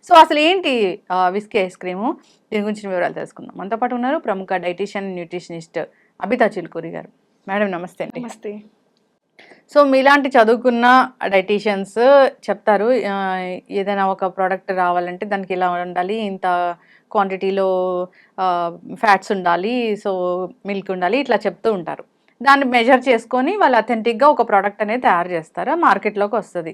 So అసలు ఏంటి whisky ice cream? దీని గురించిన వివరాలు తెలుసుకుందాం. మనతో పాటు ఉన్నారు ప్రముఖ డైటీషియన్, న్యూట్రిషనిస్ట్ అబితా చిలుకూరి గారు. మేడం నమస్తే అండి. నమస్తే. సో మీలాంటి చదువుకున్న డైటీషియన్స్ చెప్తారు, ఏదైనా ఒక ప్రోడక్ట్ రావాలంటే దానికి ఇలా ఉండాలి, ఇంత క్వాంటిటీలో ఫ్యాట్స్ ఉండాలి, సో మిల్క్ ఉండాలి, ఇట్లా చెప్తూ ఉంటారు. దాన్ని మెజర్ చేసుకొని వాళ్ళు అథెంటిక్గా ఒక ప్రోడక్ట్ అనేది తయారు చేస్తారు, మార్కెట్లోకి వస్తుంది,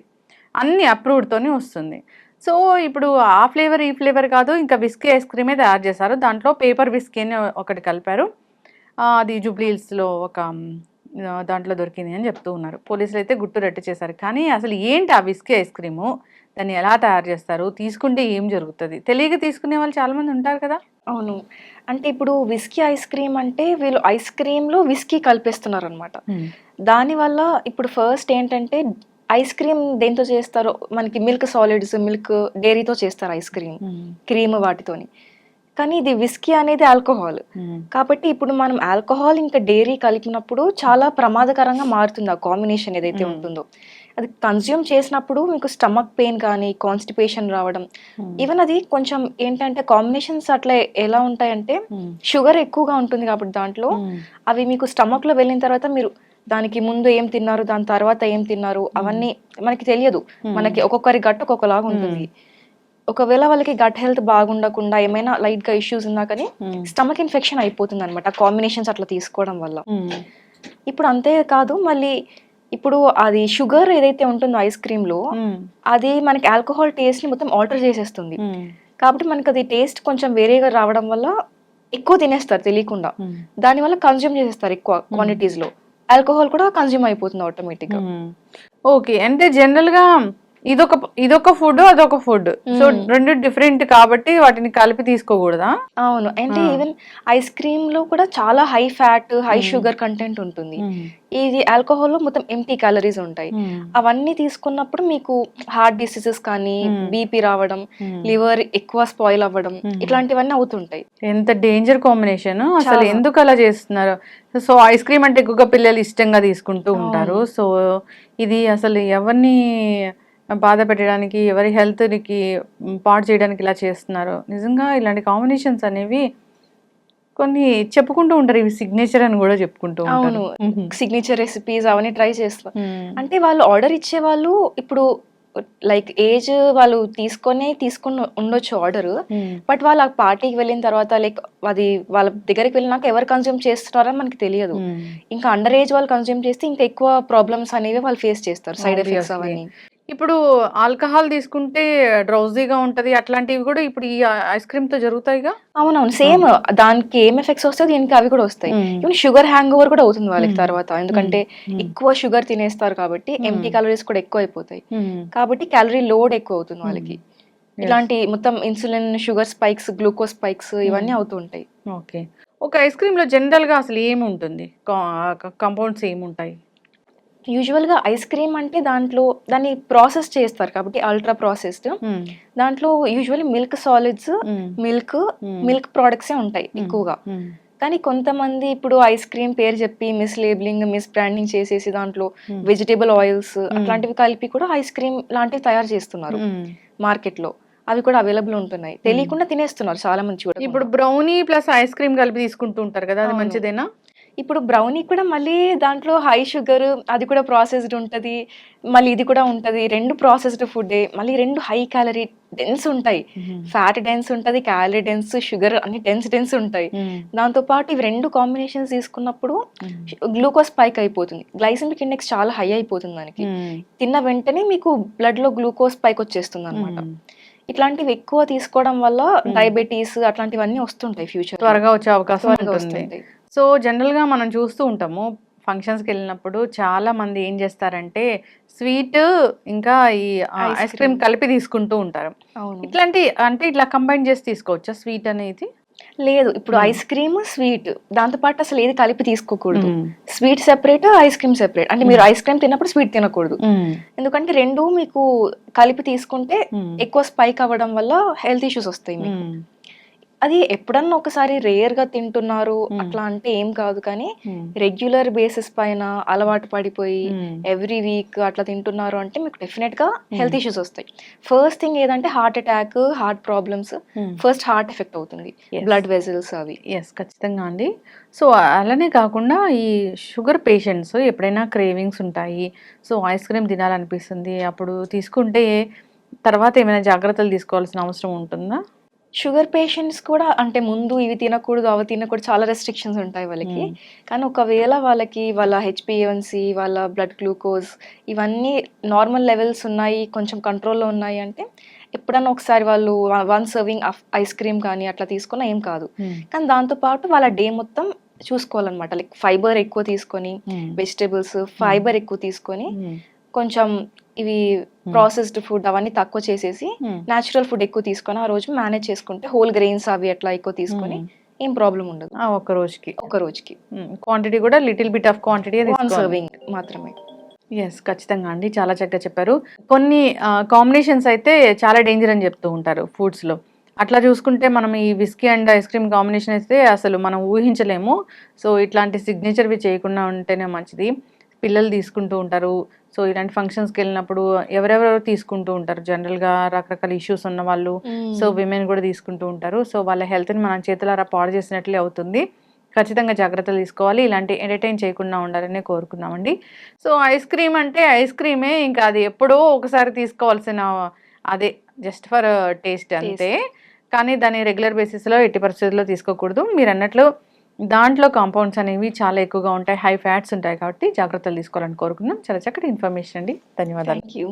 అన్ని అప్రూవ్డ్తోనే వస్తుంది. సో ఇప్పుడు ఆ ఫ్లేవర్ ఈ ఫ్లేవర్ కాదు, ఇంకా విస్కీ ఐస్ క్రీమే తయారు చేశారు. దాంట్లో పేపర్ విస్కీ అని ఒకటి కలిపారు. అది జూబ్లీ హిల్స్లో ఒక దాంట్లో దొరికింది అని చెప్తూ ఉన్నారు. పోలీసులు అయితే గుట్టు రట్టు చేశారు. కానీ అసలు ఏంటి ఆ విస్కీ ఐస్ క్రీము, దాన్ని ఎలా తయారు చేస్తారు, తీసుకుంటే ఏం జరుగుతుంది, తెలియక తీసుకునే వాళ్ళు చాలామంది ఉంటారు కదా. అవును. అంటే ఇప్పుడు విస్కీ ఐస్ క్రీమ్ అంటే వీళ్ళు ఐస్ క్రీమ్‌లో విస్కీ కలిపేస్తున్నారనమాట. దానివల్ల ఇప్పుడు ఫస్ట్ ఏంటంటే ఐస్ క్రీమ్ దేనితో చేస్తారో మనకి మిల్క్ సాలిడ్స్, మిల్క్ డైరీతో చేస్తారు ఐస్ క్రీమ్. క్రీమ్ వాటితోని. కానీ ఇది విస్కీ అనేది ఆల్కహాల్. కాబట్టి ఇప్పుడు మనం ఆల్కహాల్ ఇంకా డైరీ కలిపినప్పుడు చాలా ప్రమాదకరంగా మారుతుంది ఆ కాంబినేషన్ ఏదైతే ఉంటుందో. అది కన్జ్యూమ్ చేసినప్పుడు మీకు స్టమక్ పెయిన్ కానీ, కాన్స్టిపేషన్ రావడం, ఈవెన్ అది కొంచెం ఏంటంటే కాంబినేషన్స్ అట్లా ఎలా ఉంటాయంటే షుగర్ ఎక్కువగా ఉంటుంది కాబట్టి దాంట్లో అవి మీకు స్టమక్‌లో వెళ్ళిన తర్వాత మీరు దానికి ముందు ఏం తిన్నారు, దాని తర్వాత ఏం తిన్నారు అవన్నీ మనకి తెలియదు. మనకి ఒక్కొక్కరి గట్ ఒక్కొక్కలాగా ఉంటుంది. ఒకవేళ వాళ్ళకి గట్ హెల్త్ బాగుండకుండా ఏమైనా లైట్ గా ఇష్యూస్ ఉన్నా కానీ స్టమక్ ఇన్ఫెక్షన్ అయిపోతుంది అనమాట కాంబినేషన్స్ అట్లా తీసుకోవడం వల్ల. ఇప్పుడు అంతే కాదు, మళ్ళీ ఇప్పుడు అది షుగర్ ఏదైతే ఉంటుందో ఐస్ క్రీమ్ లో అది మనకి ఆల్కహాల్ టేస్ట్ ని మొత్తం ఆల్టర్ చేసేస్తుంది. కాబట్టి మనకి అది టేస్ట్ కొంచెం వేరేగా రావడం వల్ల ఎక్కువ తినేస్తారు తెలియకుండా. దానివల్ల కన్జ్యూమ్ చేసేస్తారు ఎక్కువ క్వాంటిటీస్ లో. ఆల్కహాల్ కూడా కన్జ్యూమ్ అయిపోతుంది ఆటోమేటిక్ గా. ఓకే, అంటే జనరల్ గా ఇదొక ఫుడ్, అదొక ఫుడ్, సో రెండు డిఫరెంట్ కాబట్టి వాటిని కలిపి తీసుకోకూడదా? అవును. అంటే ఈవెన్ ఐస్ క్రీమ్ లో కూడా చాలా high fat, high sugar content ఉంటుంది. ఇది ఆల్కహాల్ లో మొత్తం ఎంటీ క్యాలరీస్ ఉంటాయి. అవన్నీ తీసుకున్నప్పుడు మీకు హార్ట్ డిసీజెస్ కానీ, బీపీ రావడం, లివర్ ఎక్కువ స్పాయిల్ అవ్వడం, ఇట్లాంటివన్నీ అవుతుంటాయి. ఎంత డేంజర్ కాంబినేషన్ అసలు, ఎందుకు అలా చేస్తున్నారు? సో ఐస్ క్రీమ్ అంటే ఎక్కువగా పిల్లలు ఇష్టంగా తీసుకుంటూ ఉంటారు. సో ఇది అసలు ఎవరిని బాధ పెట్టడానికి, ఎవరి హెల్త్‌కి పాడు చేయడానికి ఇలా చేస్తున్నారు. నిజంగా ఇలాంటి కాంబినేషన్స్ అనేవి కొన్ని చెప్పుకుంటూ ఉంటారు, ఇవి సిగ్నేచర్ అని కూడా చెప్పుకుంటూ ఉంటారు. అవును. సిగ్నేచర్ రెసిపీస్ అవన్నీ ట్రై చేస్తారు. అంటే వాళ్ళు ఆర్డర్ ఇచ్చే వాళ్ళు ఇప్పుడు లైక్ ఏజ్ వాళ్ళు తీసుకొని ఉండొచ్చు ఆర్డర్. బట్ వాళ్ళు ఆ పార్టీకి వెళ్ళిన తర్వాత లైక్ అది వాళ్ళ దగ్గరికి వెళ్ళినాక ఎవరు కన్జ్యూమ్ చేస్తున్నారని మనకి తెలియదు. ఇంకా అండర్ ఏజ్ వాళ్ళు కన్జ్యూమ్ చేస్తే ఇంకా ఎక్కువ ప్రాబ్లమ్స్ అనేవి వాళ్ళు ఫేస్ చేస్తారు, సైడ్ ఎఫెక్ట్స్ అవన్నీ. ఇప్పుడు ఆల్కహాల్ తీసుకుంటే డ్రౌజీగా ఉంటది, అట్లాంటివి కూడా ఇప్పుడు ఈ ఐస్ క్రీమ్ తో జరుగుతాయిగా. అవునవును, సేమ్ దానికి ఏం ఎఫెక్ట్స్ వస్తాయి దీనికి అవి కూడా వస్తాయి. ఈవెన్ షుగర్ హ్యాంగ్ ఓవర్ కూడా అవుతుంది వాళ్ళకి తర్వాత, ఎందుకంటే ఎక్కువ షుగర్ తినేస్తారు కాబట్టి ఎంటీ క్యాలరీస్ కూడా ఎక్కువ అయిపోతాయి. కాబట్టి క్యాలరీ లోడ్ ఎక్కువ అవుతుంది వాళ్ళకి. ఇలాంటి మొత్తం insulin, sugar spikes, glucose spikes ఇవన్నీ అవుతూ ఉంటాయి. ఓకే, ఒక ఐస్ క్రీమ్ లో జనరల్ గా అసలు ఏముంటుంది, కాంపౌండ్స్ ఏముంటాయి? యూజువల్గా ఐస్ క్రీమ్ అంటే దాంట్లో దాన్ని ప్రాసెస్ చేస్తారు కాబట్టి అల్ట్రా ప్రాసెస్డ్. దాంట్లో యూజువల్లీ మిల్క్ సాలిడ్స్, మిల్క్ ప్రోడక్ట్సే ఉంటాయి ఎక్కువగా. కానీ కొంతమంది ఇప్పుడు ఐస్ క్రీమ్ పేరు చెప్పి మిస్ లేబులింగ్, మిస్ బ్రాండింగ్ చేసేసి దాంట్లో వెజిటేబుల్ ఆయిల్స్ అట్లాంటివి కలిపి కూడా ఐస్ క్రీమ్ లాంటివి తయారు చేస్తున్నారు మార్కెట్ లో. అవి కూడా అవైలబుల్ ఉంటున్నాయి, తెలియకుండా తినేస్తున్నారు చాలా మంది కూడా. ఇప్పుడు బ్రౌనీ ప్లస్ ఐస్ క్రీమ్ కలిపి తీసుకుంటూ ఉంటారు కదా, అది మంచిదేనా? ఇప్పుడు బ్రౌనీ కూడా మళ్ళీ దాంట్లో హై షుగర్, అది కూడా ప్రాసెస్డ్ ఉంటుంది, మళ్ళీ ఇది కూడా ఉంటుంది. రెండు ప్రాసెస్డ్ ఫుడ్డే, మళ్ళీ రెండు హై క్యాలరీ డెన్స్ ఉంటాయి. ఫ్యాట్ డెన్స్ ఉంటుంది, క్యాలరీ డెన్స్, షుగర్ అన్ని డెన్స్ ఉంటాయి. దాంతో పాటు ఇవి రెండు కాంబినేషన్స్ తీసుకున్నప్పుడు గ్లూకోజ్ స్పైక్ అయిపోతుంది, గ్లైసెమిక్ ఇండెక్స్ చాలా హై అయిపోతుంది దానికి. తిన్న వెంటనే మీకు బ్లడ్ లో గ్లూకోజ్ స్పైక్ వచ్చేస్తుంది అనమాట. ఇట్లాంటివి ఎక్కువ తీసుకోవడం వల్ల డయాబెటీస్ అట్లాంటివన్నీ వస్తుంటాయి, ఫ్యూచర్ త్వరగా వచ్చే అవకాశం ఉంటుంది. సో జనరల్గా మనం చూస్తూ ఉంటాము, ఫంక్షన్స్కి వెళ్ళినప్పుడు చాలా మంది ఏం చేస్తారంటే స్వీట్ ఇంకా ఈ ఐస్ క్రీమ్ కలిపి తీసుకుంటూ ఉంటారు. ఇట్లా కంబైన్ చేసి తీసుకోవచ్చా స్వీట్ అనేది? లేదు, ఇప్పుడు ఐస్ క్రీమ్ స్వీట్ దాంతో పాటు అసలు ఏది కలిపి తీసుకోకూడదు. Sweet separate, ice cream separate. అంటే మీరు ఐస్ క్రీమ్ తిన్నప్పుడు స్వీట్ తినకూడదు, ఎందుకంటే రెండు మీకు కలిపి తీసుకుంటే ఎక్కువ స్పైక్ అవ్వడం వల్ల హెల్త్ ఇష్యూస్ వస్తాయి మీకు. అది ఎప్పుడన్నా ఒకసారి రేర్‌గా తింటున్నారు హ్మ్. అట్లా అంటే ఏం కాదు. కానీ హ్మ్. రెగ్యులర్ బేసిస్ పైన అలవాటు పడిపోయి హ్మ్. ఎవ్రీ వీక్ అట్లా తింటున్నారు అంటే మీకు డెఫినెట్‌గా హ్మ్. హెల్త్ ఇష్యూస్ వస్తాయి. ఫస్ట్ థింగ్ ఏదంటే హార్ట్ అటాక్, హార్ట్ ప్రాబ్లమ్స్ హ్మ్. ఫస్ట్ హార్ట్ ఎఫెక్ట్ అవుతుంది. యెస్. బ్లడ్ వెసల్స్ అవి. యెస్. ఖచ్చితంగా అండి. సో, అలానే కాకుండా ఈ షుగర్ పేషెంట్స్ ఎప్పుడైనా క్రేవింగ్స్ ఉంటాయి. సో, ఐస్ క్రీమ్ తినాలనిపిస్తుంది. అప్పుడు తీసుకుంటే తర్వాత ఏమైనా జాగ్రత్తలు తీసుకోవాల్సిన అవసరం ఉంటుందా? షుగర్ పేషెంట్స్ కూడా అంటే ముందు ఇవి తినకూడదు, అవి తినకూడదు చాలా రెస్ట్రిక్షన్స్ ఉంటాయి వాళ్ళకి. హ్మ్. కానీ ఒకవేళ వాళ్ళకి వాళ్ళ హెచ్‌బీఏవన్సీ, వాళ్ళ బ్లడ్ గ్లూకోజ్ ఇవన్నీ నార్మల్ లెవెల్స్ ఉన్నాయి, కొంచెం కంట్రోల్‌లో ఉన్నాయి అంటే ఎప్పుడన్నా ఒకసారి వాళ్ళు వన్ సర్వింగ్ ఐస్ క్రీమ్ కానీ అట్లా తీసుకున్నా ఏం కాదు. హ్మ్. కానీ దాంతో పాటు వాళ్ళ డే మొత్తం చూసుకోవాలన్నమాట. లైక్ ఫైబర్ ఎక్కువ తీసుకొని, హ్మ్. వెజిటబుల్స్, హ్మ్. ఫైబర్ ఎక్కువ తీసుకొని హ్మ్. కొంచెం ఇవి హ్మ్. ప్రాసెస్డ్ ఫుడ్ అవన్నీ తక్కువ చేసేసి, హ్మ్. నేచురల్ ఫుడ్ ఎక్కువ తీసుకొని, ఆ రోజు మేనేజ్ చేసుకుంటే హోల్ గ్రెయిన్స్ అవి అట్లా ఎక్కువ తీసుకొని హ్మ్. ఏం ప్రాబ్లమ్ ఉండదు. ఆ! ఒక్క రోజుకి. ఒక రోజుకి. క్వాంటిటీ కూడా లిటిల్ బిట్ ఆఫ్ క్వాంటిటీయే వన్ తీసుకోవాలి. సర్వింగ్ మాత్రమే. యెస్. ఖచ్చితంగా అండి. చాలా చక్కగా చెప్పారు. కొన్ని కాంబినేషన్స్ అయితే చాలా డేంజర్ అని చెప్తూ ఉంటారు ఫుడ్స్‌లో. అట్లా చూసుకుంటే మనం ఈ whisky and ice cream combination అయితే అసలు మనం ఊహించలేము. సో, ఇట్లాంటి సిగ్నేచర్‌వి చేయకుండా ఉంటేనే మంచిది. పిల్లలు తీసుకుంటూ ఉంటారు. సో, ఇలాంటి ఫంక్షన్స్‌కెళ్ళినప్పుడు ఎవరెవరో తీసుకుంటూ ఉంటారు. జనరల్‌గా రకరకాల ఇష్యూస్ ఉన్నవాళ్ళు. సో, హ్మ్. విమెన్ కూడా తీసుకుంటూ ఉంటారు. సో, వాళ్ళ హెల్త్‌ని మనం చేతులారా పాడు చేసినట్లే అవుతుంది. ఖచ్చితంగా జాగ్రత్తలు తీసుకోవాలి. ఇలాంటి ఎంటర్‌టైన్ చేయకుండా ఉండాలనే కోరుకుందామండి. సో, ఐస్ క్రీమ్ అంటే ఐస్ క్రీమే. ఇంకా అది ఎప్పుడో ఒకసారి తీసుకోవాల్సిన అదే జస్ట్ ఫర్ టేస్ట్ అంతే. టేస్ట్. కానీ దాన్ని రెగ్యులర్ బేసిస్‌లో ఎట్టి పరిస్థితుల్లో తీసుకోకూడదు. మీరన్నట్లు దాంట్లో కాంపౌండ్స్ అనేవి చాలా ఎక్కువగా ఉంటాయి. హై ఫ్యాట్స్ ఉంటాయి కాబట్టి జాగ్రత్తలు తీసుకోవాలని కోరుకుందాం. చాలా చక్కటి ఇన్ఫర్మేషన్ అండి. ధన్యవాదాలు. Thank you.